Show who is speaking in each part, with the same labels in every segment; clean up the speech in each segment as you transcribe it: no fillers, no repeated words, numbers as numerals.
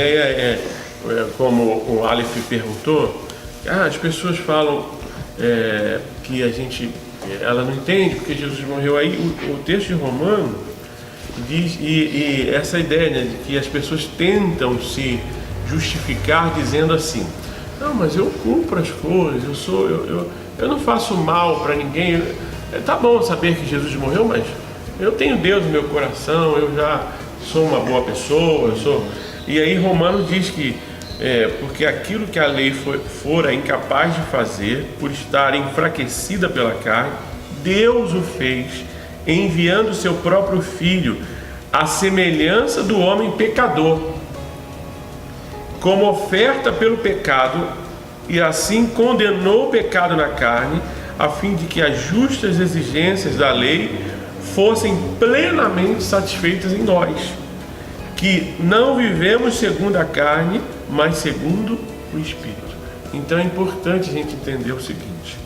Speaker 1: ideia como o Aleph perguntou, as pessoas falam que ela não entende porque Jesus morreu. Aí o texto de Romano diz, e essa ideia, né, de que as pessoas tentam se justificar dizendo assim: não, mas eu cumpro as coisas, eu não faço mal para ninguém. Tá bom saber que Jesus morreu, mas eu tenho Deus no meu coração, eu já sou uma boa pessoa, E aí Romano diz que porque aquilo que a lei fora incapaz de fazer, por estar enfraquecida pela carne, Deus o fez, enviando o seu próprio Filho, à semelhança do homem pecador, como oferta pelo pecado, e assim condenou o pecado na carne, a fim de que as justas exigências da lei fossem plenamente satisfeitas em nós, que não vivemos segundo a carne, mas segundo o Espírito. Então é importante a gente entender o seguinte: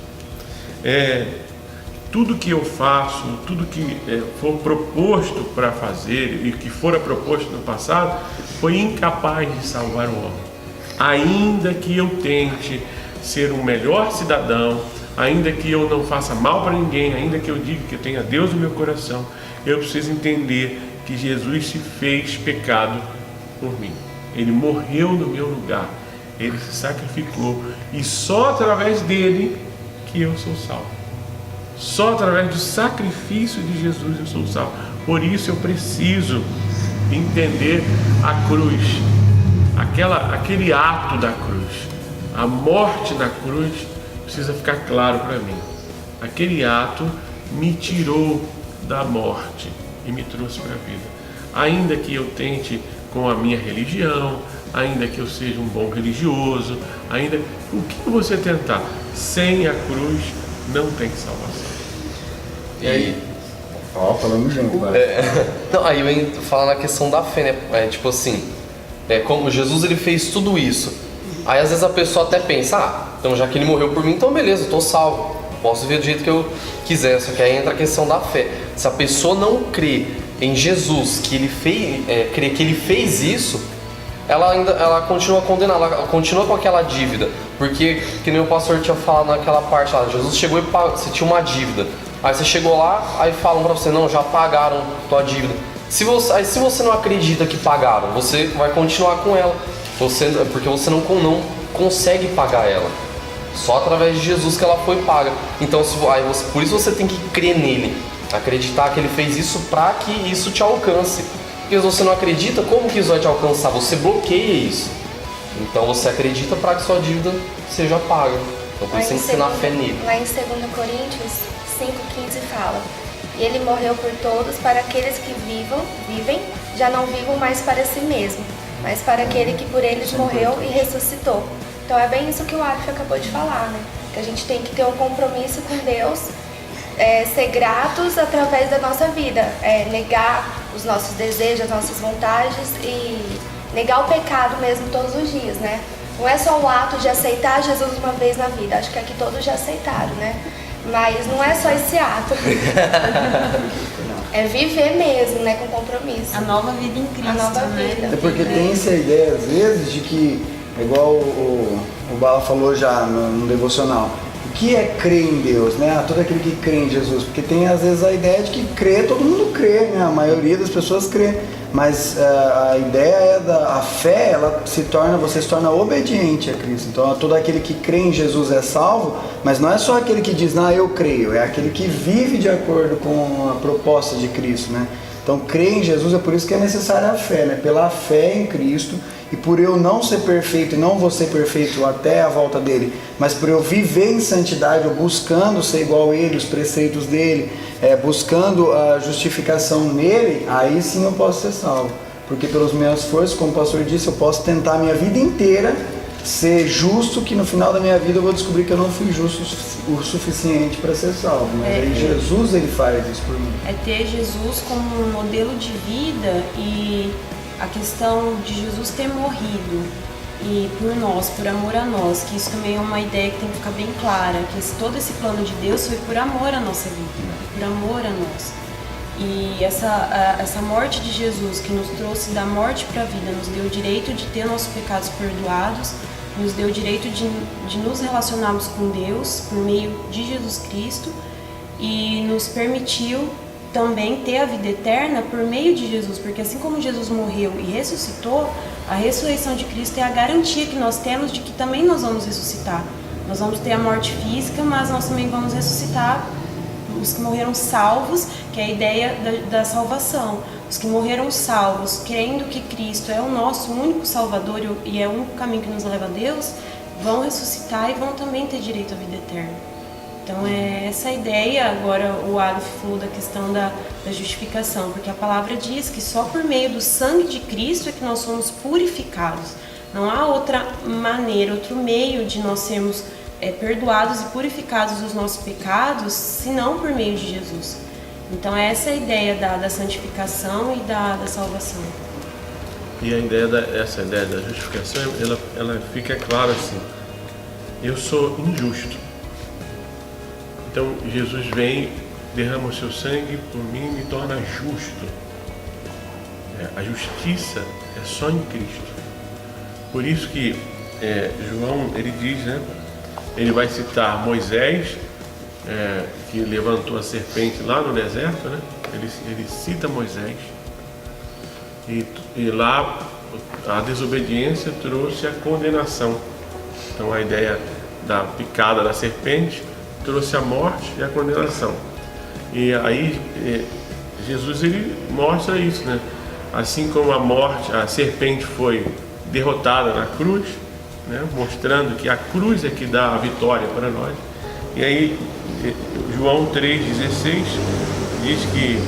Speaker 1: tudo que eu faço, tudo que for proposto para fazer e que fora proposto no passado, foi incapaz de salvar o homem. Ainda que eu tente ser um melhor cidadão, ainda que eu não faça mal para ninguém, ainda que eu diga que eu tenha Deus no meu coração, eu preciso entender que Jesus se fez pecado por mim. Ele morreu no meu lugar, ele se sacrificou, e só através dele que eu sou salvo. Só através do sacrifício de Jesus eu sou salvo. Por isso eu preciso entender a cruz, aquele ato da cruz, a morte na cruz precisa ficar claro para mim. Aquele ato me tirou da morte e me trouxe para a vida. Ainda que eu tente com a minha religião, ainda que eu seja um bom religioso, o que você tentar, sem a cruz não tem salvação.
Speaker 2: E aí?
Speaker 3: Falamos junto,
Speaker 2: Não, aí eu entro falando na questão da fé, né? Tipo assim, como Jesus ele fez tudo isso. Aí às vezes a pessoa até pensa, então já que ele morreu por mim, então beleza, eu tô salvo, posso viver do jeito que eu quiser. Só que aí entra a questão da fé. Se a pessoa não crê em Jesus, que ele fez, crê que ele fez isso, ela continua condenada, ela continua com aquela dívida. Porque, que nem o pastor tinha falado naquela parte lá, Jesus chegou e pagou, você tinha uma dívida. Aí você chegou lá, aí falam pra você: não, já pagaram tua dívida. Se você não acredita que pagaram, você vai continuar com ela, porque você não consegue pagar ela. Só através de Jesus que ela foi paga. Então por isso você tem que crer nele, acreditar que ele fez isso para que isso te alcance. Porque se você não acredita, como que isso vai te alcançar? Você bloqueia isso. Então você acredita para que sua dívida seja paga. Então por isso tem que ter na fé nele.
Speaker 4: Lá em 2 Coríntios 5,15 fala: e ele morreu por todos, para aqueles que vivem, já não vivam mais para si mesmo, mas para aquele que por eles morreu e ressuscitou. Então é bem isso que o Aleph acabou de falar, né? Que a gente tem que ter um compromisso com Deus, ser gratos através da nossa vida, negar os nossos desejos, as nossas vontades e negar o pecado mesmo todos os dias, né? Não é só o ato de aceitar Jesus uma vez na vida, acho que aqui todos já aceitaram, né? Mas não é só esse ato. É viver mesmo, né? Com compromisso.
Speaker 5: A nova vida em Cristo,
Speaker 4: a nova
Speaker 5: né?
Speaker 4: vida.
Speaker 3: É porque tem essa ideia, às vezes, de que, igual o Bala falou já no devocional, o que é crer em Deus, né? Todo aquele que crê em Jesus. Porque tem, às vezes, a ideia de que crer, todo mundo crê, né? A maioria das pessoas crê. Mas a ideia a fé, você se torna obediente a Cristo. Então todo aquele que crê em Jesus é salvo, mas não é só aquele que diz, eu creio, é aquele que vive de acordo com a proposta de Cristo, né? Então crer em Jesus é por isso que é necessária a fé, né? Pela fé em Cristo, e por eu não ser perfeito e não vou ser perfeito até a volta dele, mas por eu viver em santidade, eu buscando ser igual a ele, os preceitos dele, buscando a justificação nele, aí sim eu posso ser salvo. Porque pelos meus esforços, como o pastor disse, eu posso tentar a minha vida inteira ser justo, que no final da minha vida eu vou descobrir que eu não fui justo o suficiente para ser salvo. Mas aí Jesus, ele faz isso por mim.
Speaker 5: É ter Jesus como um modelo de vida, e a questão de Jesus ter morrido e por nós, por amor a nós, que isso também é uma ideia que tem que ficar bem clara, que todo esse plano de Deus foi por amor à nossa vida, por amor a nós. E essa morte de Jesus, que nos trouxe da morte para a vida, nos deu o direito de ter nossos pecados perdoados, nos deu o direito de nos relacionarmos com Deus por meio de Jesus Cristo e nos permitiu também ter a vida eterna por meio de Jesus, porque assim como Jesus morreu e ressuscitou, a ressurreição de Cristo é a garantia que nós temos de que também nós vamos ressuscitar. Nós vamos ter a morte física, mas nós também vamos ressuscitar os que morreram salvos, que é a ideia da salvação. Os que morreram salvos, crendo que Cristo é o nosso único Salvador e é o único caminho que nos leva a Deus, vão ressuscitar e vão também ter direito à vida eterna. Então é essa a ideia. Agora o Aleph falou da questão da justificação, porque a palavra diz que só por meio do sangue de Cristo é que nós somos purificados. Não há outra maneira, outro meio de nós sermos perdoados e purificados dos nossos pecados, senão por meio de Jesus. Então essa é a ideia da santificação e da salvação.
Speaker 1: E essa ideia da justificação, ela fica clara assim: eu sou injusto, então Jesus vem, derrama o seu sangue por mim e me torna justo. A justiça é só em Cristo. Por isso que João, ele diz, né, ele vai citar Moisés, que levantou a serpente lá no deserto, né? Ele cita Moisés, e lá a desobediência trouxe a condenação. Então a ideia da picada da serpente trouxe a morte e a condenação. E aí Jesus, ele mostra isso, né? Assim como a serpente foi derrotada na cruz, né? Mostrando que a cruz é que dá a vitória para nós. E aí João 3,16 diz que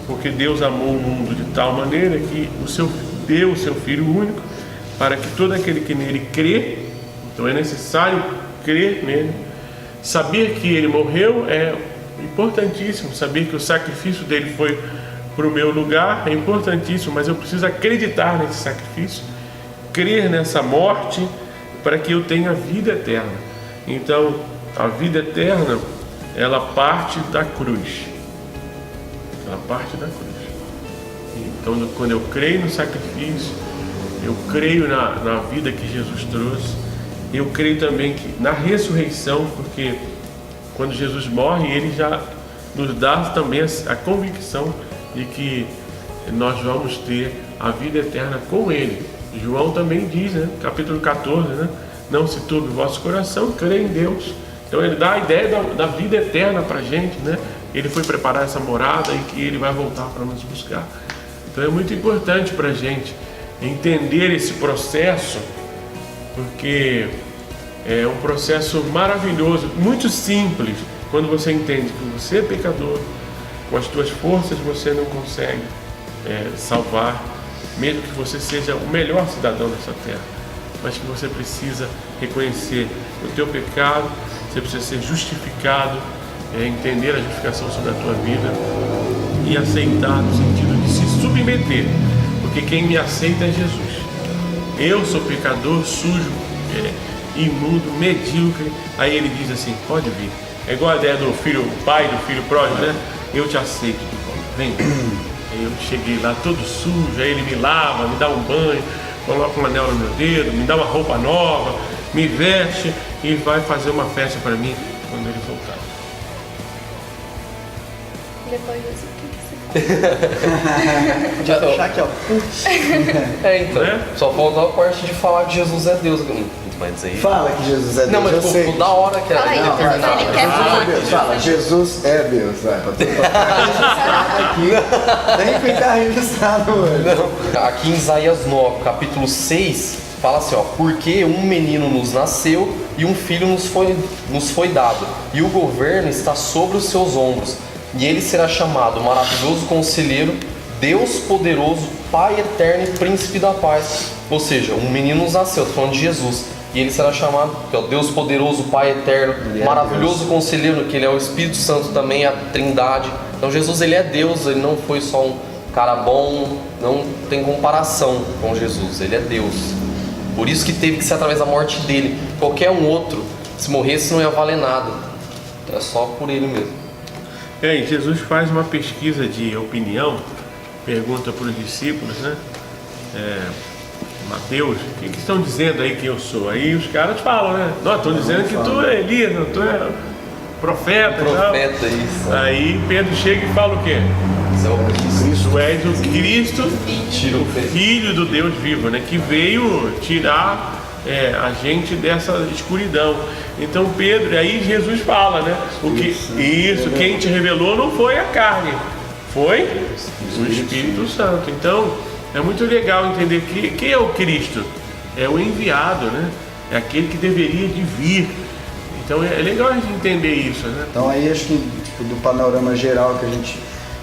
Speaker 1: porque Deus amou o mundo de tal maneira que deu o seu Filho único, para que todo aquele que nele crê, então é necessário crer nele, saber que ele morreu é importantíssimo, saber que o sacrifício dele foi para o meu lugar é importantíssimo, mas eu preciso acreditar nesse sacrifício, crer nessa morte, para que eu tenha vida eterna. Então a vida eterna, ela parte da cruz. Ela parte da cruz. Então quando eu creio no sacrifício, eu creio na vida que Jesus trouxe, eu creio também que na ressurreição, porque quando Jesus morre, ele já nos dá também a convicção de que nós vamos ter a vida eterna com ele. João também diz, né, capítulo 14, né, não se turbe o vosso coração, crê em Deus. Então ele dá a ideia da vida eterna para a gente, né? Ele foi preparar essa morada e que ele vai voltar para nos buscar. Então é muito importante para a gente entender esse processo, porque é um processo maravilhoso, muito simples, quando você entende que você é pecador, com as tuas forças você não consegue salvar, mesmo que você seja o melhor cidadão dessa terra, mas que você precisa reconhecer o teu pecado, você precisa ser justificado, entender a justificação sobre a tua vida e aceitar no sentido de se submeter, porque quem me aceita é Jesus. Eu sou pecador, sujo, imundo, medíocre. Aí ele diz assim: pode vir. É igual a ideia do filho, o pai do filho pródigo, né? Eu te aceito de volta, vem. Aí eu cheguei lá todo sujo, aí ele me lava, me dá um banho, coloca um anel no meu dedo, me dá uma roupa nova, me veste e vai fazer uma festa para mim quando ele voltar.
Speaker 4: Depois disso, o que você fala?
Speaker 3: Podia deixar aqui, ó.
Speaker 2: Então,
Speaker 1: Né?
Speaker 2: só falta a parte de falar que Jesus é Deus. Mas aí...
Speaker 3: Fala que Jesus é Deus.
Speaker 2: Não, mas
Speaker 3: eu sei.
Speaker 2: tipo, da hora que
Speaker 4: Fala aí,
Speaker 2: não,
Speaker 4: porque ele quer falar.
Speaker 3: Deus, fala, Jesus é Deus, vai, pra tu falar aqui, tem que ficar registrado hoje.
Speaker 2: Não. Aqui em Isaías 9, capítulo 6, fala assim, ó: porque um menino nos nasceu e um filho nos foi dado, e o governo está sobre os seus ombros, e ele será chamado Maravilhoso Conselheiro, Deus Poderoso, Pai Eterno e Príncipe da Paz. Ou seja, um menino nos nasceu, tô falando de Jesus, e ele será chamado, que é o Deus Poderoso, Pai Eterno, Maravilhoso Conselheiro, que ele é o Espírito Santo também, a Trindade. Então Jesus, ele é Deus, ele não foi só um cara bom, não tem comparação com Jesus, ele é Deus. Por isso que teve que ser através da morte dele. Qualquer um outro, se morresse, não ia valer nada. Então é só por ele mesmo.
Speaker 1: E Jesus faz uma pesquisa de opinião, pergunta para os discípulos, né? Mateus, o que estão dizendo aí que eu sou? Aí os caras falam, né? Não, estão dizendo que tu é Elias, não, tu é profeta.
Speaker 2: Profeta, isso.
Speaker 1: Aí Pedro chega e fala o quê? Tu és o Cristo, o Filho do Deus vivo, né? Que veio tirar a gente dessa escuridão. Então Pedro, aí Jesus fala, né? Quem te revelou não foi a carne, foi o Espírito Santo. Então é muito legal entender que quem é o Cristo? É o enviado, né? É aquele que deveria de vir. Então é legal a gente entender isso, né?
Speaker 3: Então aí acho que tipo, do panorama geral que a gente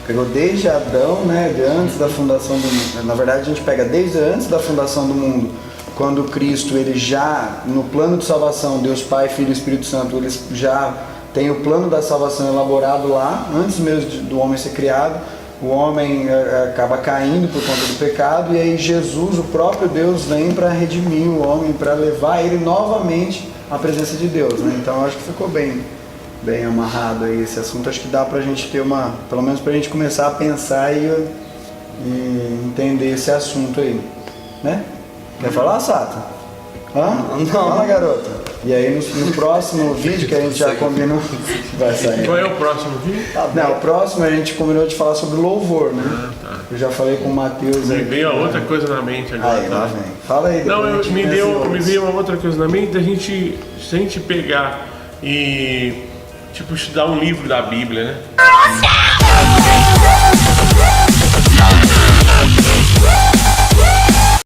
Speaker 3: pegou desde Adão, né? De antes da fundação do mundo. Na verdade a gente pega desde antes da fundação do mundo, quando Cristo, ele já, no plano de salvação, Deus Pai, Filho e Espírito Santo, eles já têm o plano da salvação elaborado lá, antes mesmo do homem ser criado. O homem acaba caindo por conta do pecado, e aí Jesus, o próprio Deus, vem para redimir o homem, para levar ele novamente à presença de Deus, né? Então acho que ficou bem amarrado aí esse assunto. Acho que dá pra gente ter pelo menos pra gente começar a pensar e entender esse assunto aí, né? Quer falar, Sato? Não. Fala, garota. E aí no próximo vídeo que a gente já combinou, vai sair.
Speaker 1: Qual é o próximo vídeo?
Speaker 3: Não, o próximo a gente combinou de falar sobre louvor, né?
Speaker 1: Tá.
Speaker 3: Eu já falei com o Matheus.
Speaker 1: Me veio outra coisa na mente agora.
Speaker 3: Aí, lá vem. Fala aí.
Speaker 1: Não, me veio uma outra coisa na mente da gente, se a gente pegar e tipo estudar um livro da Bíblia, né?